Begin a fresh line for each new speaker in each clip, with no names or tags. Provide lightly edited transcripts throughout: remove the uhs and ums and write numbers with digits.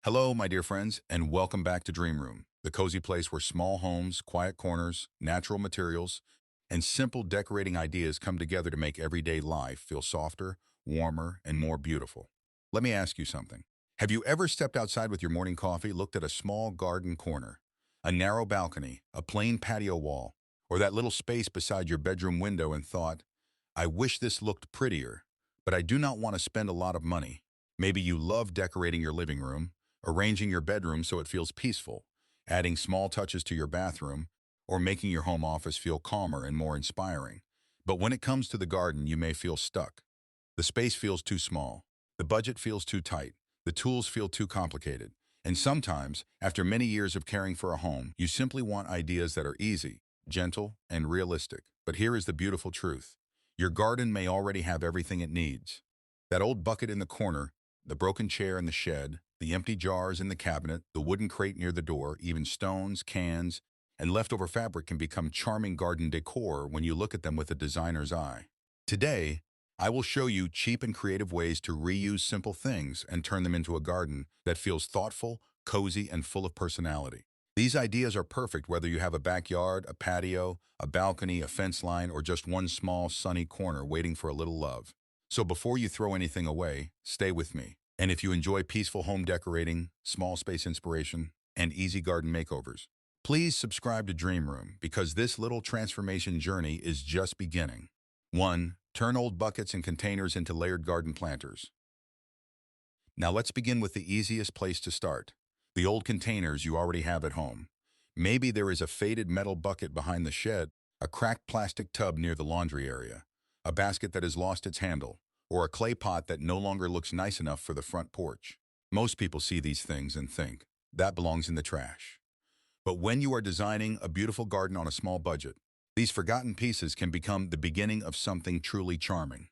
Hello, my dear friends, and welcome back to Dream Room, the cozy place where small homes, quiet corners, natural materials, and simple decorating ideas come together to make everyday life feel softer, warmer, and more beautiful. Let me ask you something. Have you ever stepped outside with your morning coffee, looked at a small garden corner, a narrow balcony, a plain patio wall, or that little space beside your bedroom window and thought, I wish this looked prettier, but I do not want to spend a lot of money? Maybe you love decorating your living room, arranging your bedroom so it feels peaceful, adding small touches to your bathroom, or making your home office feel calmer and more inspiring. But when it comes to the garden, you may feel stuck. The space feels too small. The budget feels too tight. The tools feel too complicated. And sometimes, after many years of caring for a home, you simply want ideas that are easy, gentle, and realistic. But here is the beautiful truth. Your garden may already have everything it needs. That old bucket in the corner, the broken chair in the shed, the empty jars in the cabinet, the wooden crate near the door, even stones, cans, and leftover fabric can become charming garden decor when you look at them with a designer's eye. Today, I will show you cheap and creative ways to reuse simple things and turn them into a garden that feels thoughtful, cozy, and full of personality. These ideas are perfect whether you have a backyard, a patio, a balcony, a fence line, or just one small sunny corner waiting for a little love. So before you throw anything away, stay with me. And if you enjoy peaceful home decorating, small space inspiration, and easy garden makeovers, please subscribe to Dream Room because this little transformation journey is just beginning. 1. Turn old buckets and containers into layered garden planters. Now let's begin with the easiest place to start, the old containers you already have at home. Maybe there is a faded metal bucket behind the shed, a cracked plastic tub near the laundry area, a basket that has lost its handle, or a clay pot that no longer looks nice enough for the front porch. Most people see these things and think, that belongs in the trash. But when you are designing a beautiful garden on a small budget, these forgotten pieces can become the beginning of something truly charming.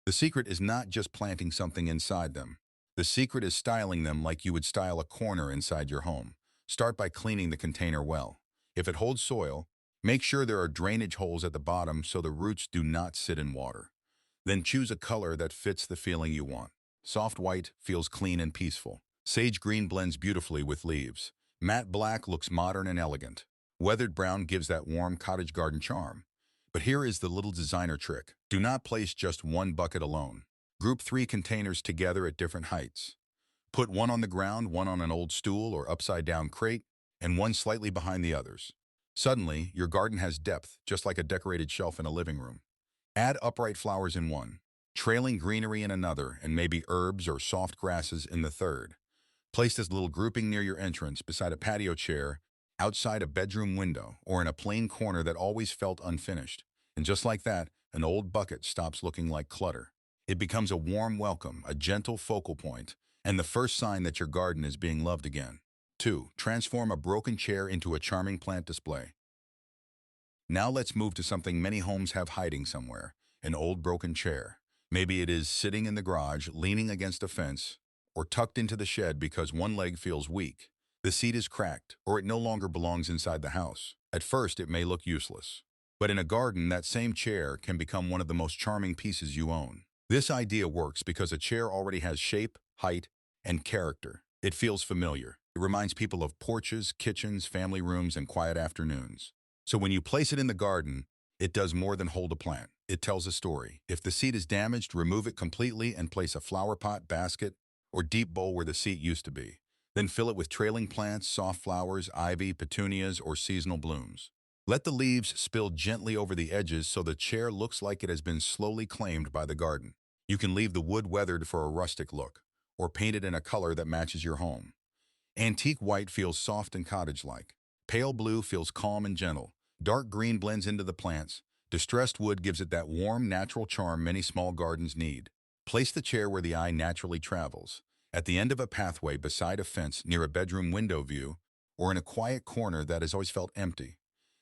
The secret is not just planting something inside them. The secret is styling them like you would style a corner inside your home. Start by cleaning the container well. If it holds soil, make sure there are drainage holes at the bottom so the roots do not sit in water. Then choose a color that fits the feeling you want. Soft white feels clean and peaceful. Sage green blends beautifully with leaves. Matte black looks modern and elegant. Weathered brown gives that warm cottage garden charm. But here is the little designer trick. Do not place just one bucket alone. Group 3 containers together at different heights. Put one on the ground, one on an old stool or upside-down crate, and one slightly behind the others. Suddenly, your garden has depth, just like a decorated shelf in a living room. Add upright flowers in one, trailing greenery in another, and maybe herbs or soft grasses in the third. Place this little grouping near your entrance, beside a patio chair, outside a bedroom window, or in a plain corner that always felt unfinished. And just like that, an old bucket stops looking like clutter. It becomes a warm welcome, a gentle focal point, and the first sign that your garden is being loved again. 2. Transform a broken chair into a charming plant display. Now let's move to something many homes have hiding somewhere, an old broken chair. Maybe it is sitting in the garage, leaning against a fence, or tucked into the shed because one leg feels weak. The seat is cracked, or it no longer belongs inside the house. At first, it may look useless. But in a garden, that same chair can become one of the most charming pieces you own. This idea works because a chair already has shape, height, and character. It feels familiar. It reminds people of porches, kitchens, family rooms, and quiet afternoons. So when you place it in the garden, it does more than hold a plant. It tells a story. If the seat is damaged, remove it completely and place a flower pot, basket, or deep bowl where the seat used to be. Then fill it with trailing plants, soft flowers, ivy, petunias, or seasonal blooms. Let the leaves spill gently over the edges so the chair looks like it has been slowly claimed by the garden. You can leave the wood weathered for a rustic look, or paint it in a color that matches your home. Antique white feels soft and cottage-like. Pale blue feels calm and gentle. Dark green blends into the plants. Distressed wood gives it that warm, natural charm many small gardens need. Place the chair where the eye naturally travels, at the end of a pathway, beside a fence, near a bedroom window view, or in a quiet corner that has always felt empty.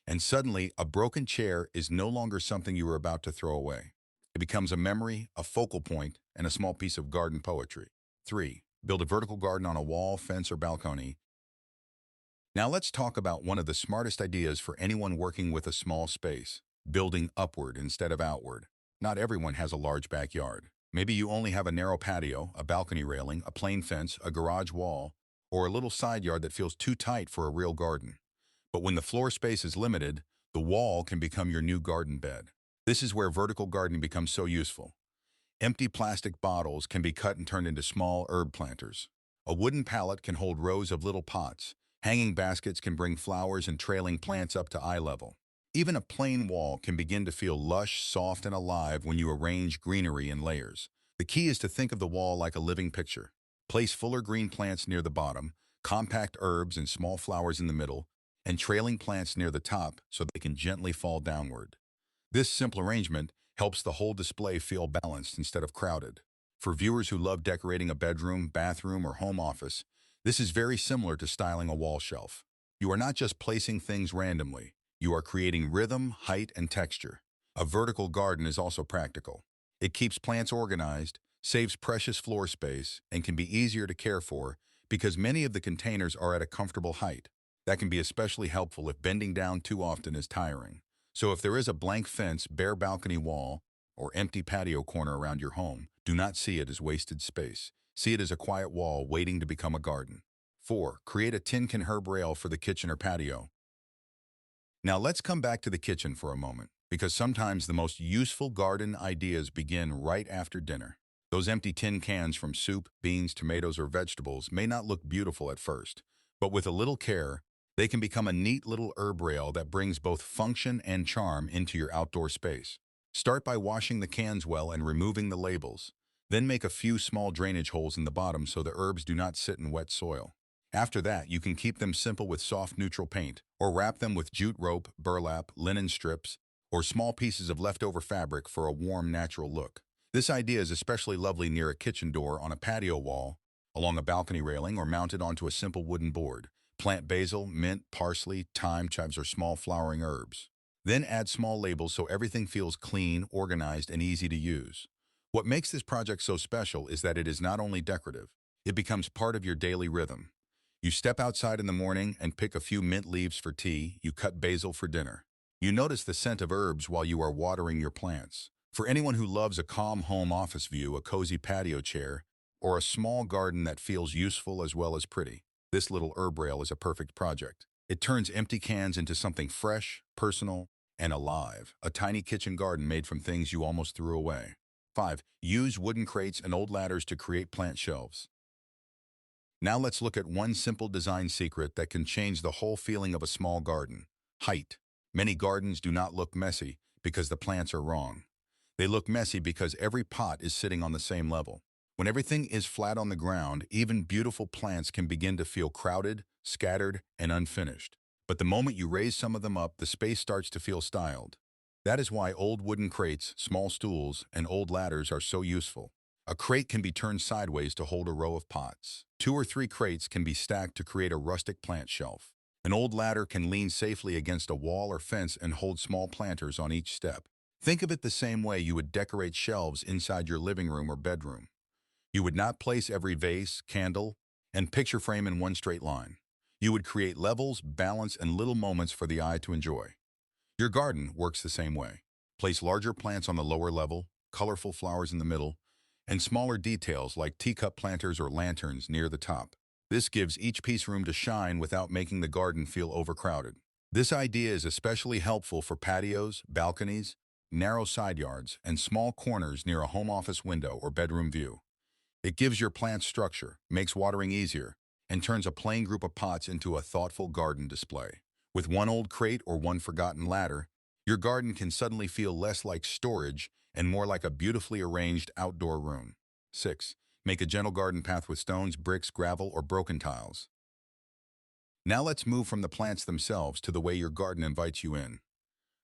And suddenly, a broken chair is no longer something you are about to throw away. It becomes a memory, a focal point, and a small piece of garden poetry. 3. Build a vertical garden on a wall, fence, or balcony. Now let's talk about one of the smartest ideas for anyone working with a small space, building upward instead of outward. Not everyone has a large backyard. Maybe you only have a narrow patio, a balcony railing, a plain fence, a garage wall, or a little side yard that feels too tight for a real garden. But when the floor space is limited, the wall can become your new garden bed. This is where vertical gardening becomes so useful. Empty plastic bottles can be cut and turned into small herb planters. A wooden pallet can hold rows of little pots. Hanging baskets can bring flowers and trailing plants up to eye level. Even a plain wall can begin to feel lush, soft, and alive when you arrange greenery in layers. The key is to think of the wall like a living picture. Place fuller green plants near the bottom, compact herbs and small flowers in the middle, and trailing plants near the top so they can gently fall downward. This simple arrangement helps the whole display feel balanced instead of crowded. For viewers who love decorating a bedroom, bathroom, or home office, this is very similar to styling a wall shelf. You are not just placing things randomly, you are creating rhythm, height, and texture. A vertical garden is also practical. It keeps plants organized, saves precious floor space, and can be easier to care for because many of the containers are at a comfortable height. That can be especially helpful if bending down too often is tiring. So if there is a blank fence, bare balcony wall, or empty patio corner around your home, do not see it as wasted space. See it as a quiet wall waiting to become a garden. 4. Create a tin can herb rail for the kitchen or patio. Now let's come back to the kitchen for a moment, because sometimes the most useful garden ideas begin right after dinner. Those empty tin cans from soup, beans, tomatoes, or vegetables may not look beautiful at first, but with a little care, they can become a neat little herb rail that brings both function and charm into your outdoor space. Start by washing the cans well and removing the labels. Then make a few small drainage holes in the bottom so the herbs do not sit in wet soil. After that, you can keep them simple with soft neutral paint, or wrap them with jute rope, burlap, linen strips, or small pieces of leftover fabric for a warm, natural look. This idea is especially lovely near a kitchen door, on a patio wall, along a balcony railing, or mounted onto a simple wooden board. Plant basil, mint, parsley, thyme, chives, or small flowering herbs. Then add small labels so everything feels clean, organized, and easy to use. What makes this project so special is that it is not only decorative, it becomes part of your daily rhythm. You step outside in the morning and pick a few mint leaves for tea, you cut basil for dinner. You notice the scent of herbs while you are watering your plants. For anyone who loves a calm home office view, a cozy patio chair, or a small garden that feels useful as well as pretty, this little herb rail is a perfect project. It turns empty cans into something fresh, personal, and alive. A tiny kitchen garden made from things you almost threw away. 5. Use wooden crates and old ladders to create plant shelves. Now let's look at one simple design secret that can change the whole feeling of a small garden. Height. Many gardens do not look messy because the plants are wrong. They look messy because every pot is sitting on the same level. When everything is flat on the ground, even beautiful plants can begin to feel crowded, scattered, and unfinished. But the moment you raise some of them up, the space starts to feel styled. That is why old wooden crates, small stools, and old ladders are so useful. A crate can be turned sideways to hold a row of pots. 2 or 3 crates can be stacked to create a rustic plant shelf. An old ladder can lean safely against a wall or fence and hold small planters on each step. Think of it the same way you would decorate shelves inside your living room or bedroom. You would not place every vase, candle, and picture frame in one straight line. You would create levels, balance, and little moments for the eye to enjoy. Your garden works the same way. Place larger plants on the lower level, colorful flowers in the middle, and smaller details like teacup planters or lanterns near the top. This gives each piece room to shine without making the garden feel overcrowded. This idea is especially helpful for patios, balconies, narrow side yards, and small corners near a home office window or bedroom view. It gives your plants structure, makes watering easier, and turns a plain group of pots into a thoughtful garden display. With one old crate or one forgotten ladder, your garden can suddenly feel less like storage and more like a beautifully arranged outdoor room. 6. Make a gentle garden path with stones, bricks, gravel, or broken tiles. Now let's move from the plants themselves to the way your garden invites you in.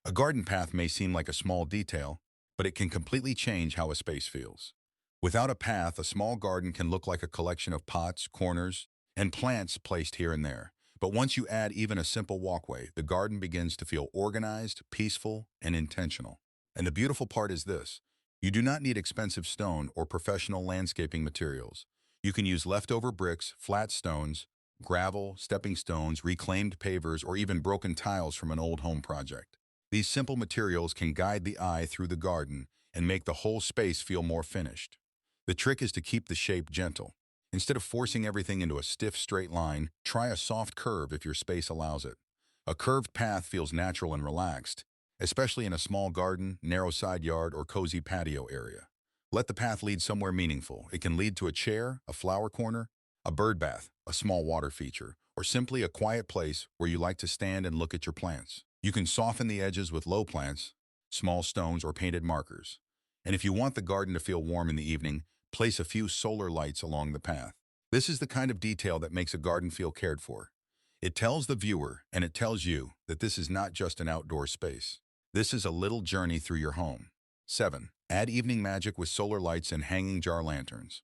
A garden path may seem like a small detail, but it can completely change how a space feels. Without a path, a small garden can look like a collection of pots, corners, and plants placed here and there. But once you add even a simple walkway, the garden begins to feel organized, peaceful, and intentional. And the beautiful part is this: you do not need expensive stone or professional landscaping materials. You can use leftover bricks, flat stones, gravel, stepping stones, reclaimed pavers, or even broken tiles from an old home project. These simple materials can guide the eye through the garden and make the whole space feel more finished. The trick is to keep the shape gentle. Instead of forcing everything into a stiff, straight line, try a soft curve if your space allows it. A curved path feels natural and relaxed, especially in a small garden, narrow side yard, or cozy patio area. Let the path lead somewhere meaningful. It can lead to a chair, a flower corner, a bird bath, a small water feature, or simply a quiet place where you like to stand and look at your plants. You can soften the edges with low plants, small stones, or painted markers. And if you want the garden to feel warm in the evening, place a few solar lights along the path. This is the kind of detail that makes a garden feel cared for. It tells the viewer, and it tells you, that this is not just an outdoor space. This is a little journey through your home. 7. Add evening magic with solar lights and hanging jar lanterns.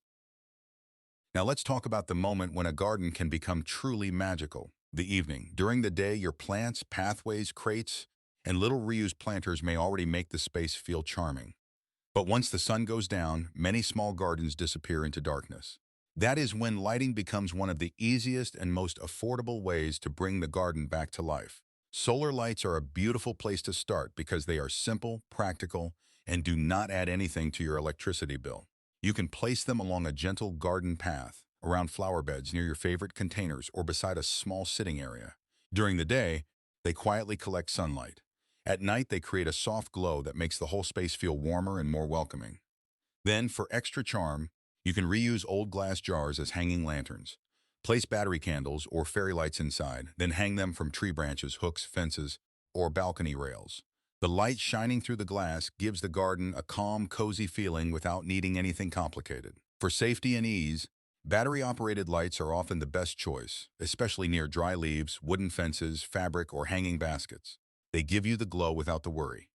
Now let's talk about the moment when a garden can become truly magical. The evening. During the day, your plants, pathways, crates, and little reused planters may already make the space feel charming. But once the sun goes down, many small gardens disappear into darkness. That is when lighting becomes one of the easiest and most affordable ways to bring the garden back to life. Solar lights are a beautiful place to start because they are simple, practical, and do not add anything to your electricity bill. You can place them along a gentle garden path, around flower beds near your favorite containers, or beside a small sitting area. During the day, they quietly collect sunlight. At night, they create a soft glow that makes the whole space feel warmer and more welcoming. Then, for extra charm, you can reuse old glass jars as hanging lanterns. Place battery candles or fairy lights inside, then hang them from tree branches, hooks, fences, or balcony rails. The light shining through the glass gives the garden a calm, cozy feeling without needing anything complicated. For safety and ease, battery-operated lights are often the best choice, especially near dry leaves, wooden fences, fabric, or hanging baskets. They give you the glow without the worry.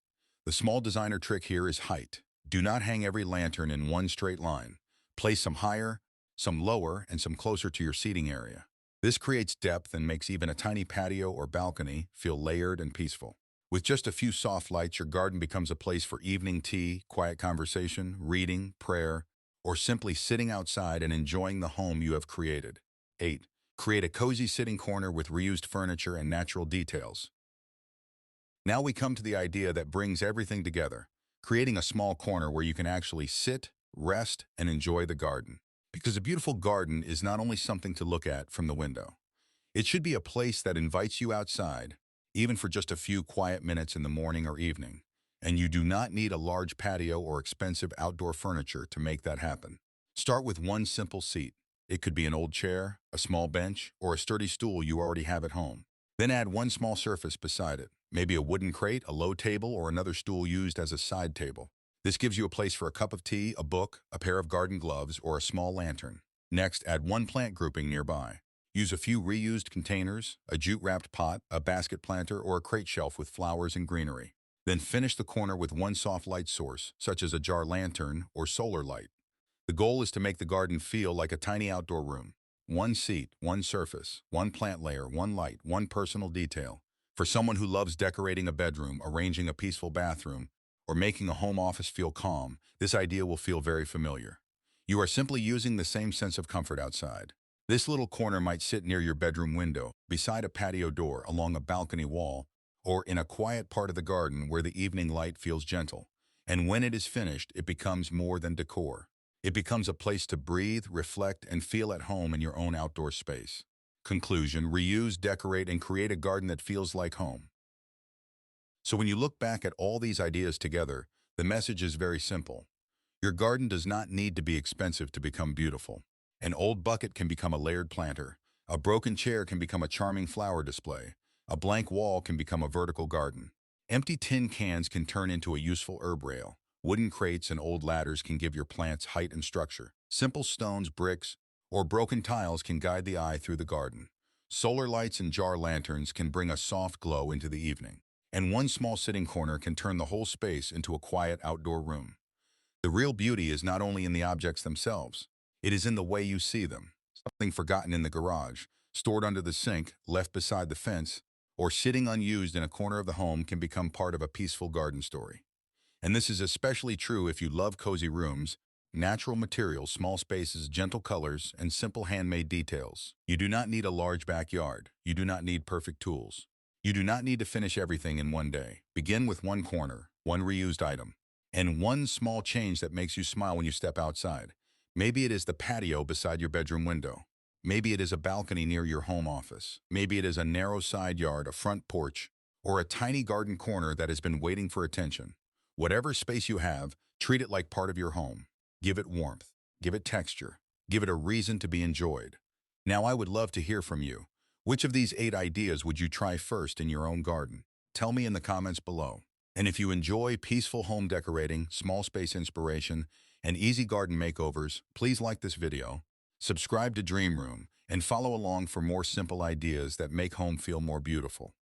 The small designer trick here is height. Do not hang every lantern in one straight line. Place some higher, some lower, and some closer to your seating area. This creates depth and makes even a tiny patio or balcony feel layered and peaceful. With just a few soft lights, your garden becomes a place for evening tea, quiet conversation, reading, prayer, or simply sitting outside and enjoying the home you have created. 8. Create a cozy sitting corner with reused furniture and natural details. Now we come to the idea that brings everything together, creating a small corner where you can actually sit, rest, and enjoy the garden. Because a beautiful garden is not only something to look at from the window. It should be a place that invites you outside, even for just a few quiet minutes in the morning or evening. And you do not need a large patio or expensive outdoor furniture to make that happen. Start with one simple seat. It could be an old chair, a small bench, or a sturdy stool you already have at home. Then add one small surface beside it, maybe a wooden crate, a low table, or another stool used as a side table. This gives you a place for a cup of tea, a book, a pair of garden gloves, or a small lantern. Next, add one plant grouping nearby. Use a few reused containers, a jute-wrapped pot, a basket planter, or a crate shelf with flowers and greenery. Then finish the corner with one soft light source, such as a jar lantern or solar light. The goal is to make the garden feel like a tiny outdoor room. One seat, one surface, one plant layer, one light, one personal detail. For someone who loves decorating a bedroom, arranging a peaceful bathroom, or making a home office feel calm, this idea will feel very familiar. You are simply using the same sense of comfort outside. This little corner might sit near your bedroom window, beside a patio door, along a balcony wall, or in a quiet part of the garden where the evening light feels gentle. And when it is finished, it becomes more than decor. It becomes a place to breathe, reflect, and feel at home in your own outdoor space. Conclusion: reuse, decorate, and create a garden that feels like home. So when you look back at all these ideas together, the message is very simple. Your garden does not need to be expensive to become beautiful. An old bucket can become a layered planter. A broken chair can become a charming flower display. A blank wall can become a vertical garden. Empty tin cans can turn into a useful herb rail. Wooden crates and old ladders can give your plants height and structure. Simple stones, bricks, or broken tiles can guide the eye through the garden. Solar lights and jar lanterns can bring a soft glow into the evening. And one small sitting corner can turn the whole space into a quiet outdoor room. The real beauty is not only in the objects themselves, it is in the way you see them. Something forgotten in the garage, stored under the sink, left beside the fence, or sitting unused in a corner of the home can become part of a peaceful garden story. And this is especially true if you love cozy rooms, natural materials, small spaces, gentle colors, and simple handmade details. You do not need a large backyard. You do not need perfect tools. You do not need to finish everything in one day. Begin with one corner, one reused item, and one small change that makes you smile when you step outside. Maybe it is the patio beside your bedroom window. Maybe it is a balcony near your home office. Maybe it is a narrow side yard, a front porch, or a tiny garden corner that has been waiting for attention. Whatever space you have, treat it like part of your home. Give it warmth. Give it texture. Give it a reason to be enjoyed. Now I would love to hear from you. Which of these 8 ideas would you try first in your own garden? Tell me in the comments below. And if you enjoy peaceful home decorating, small space inspiration, and easy garden makeovers, please like this video, subscribe to Dream Room, and follow along for more simple ideas that make home feel more beautiful.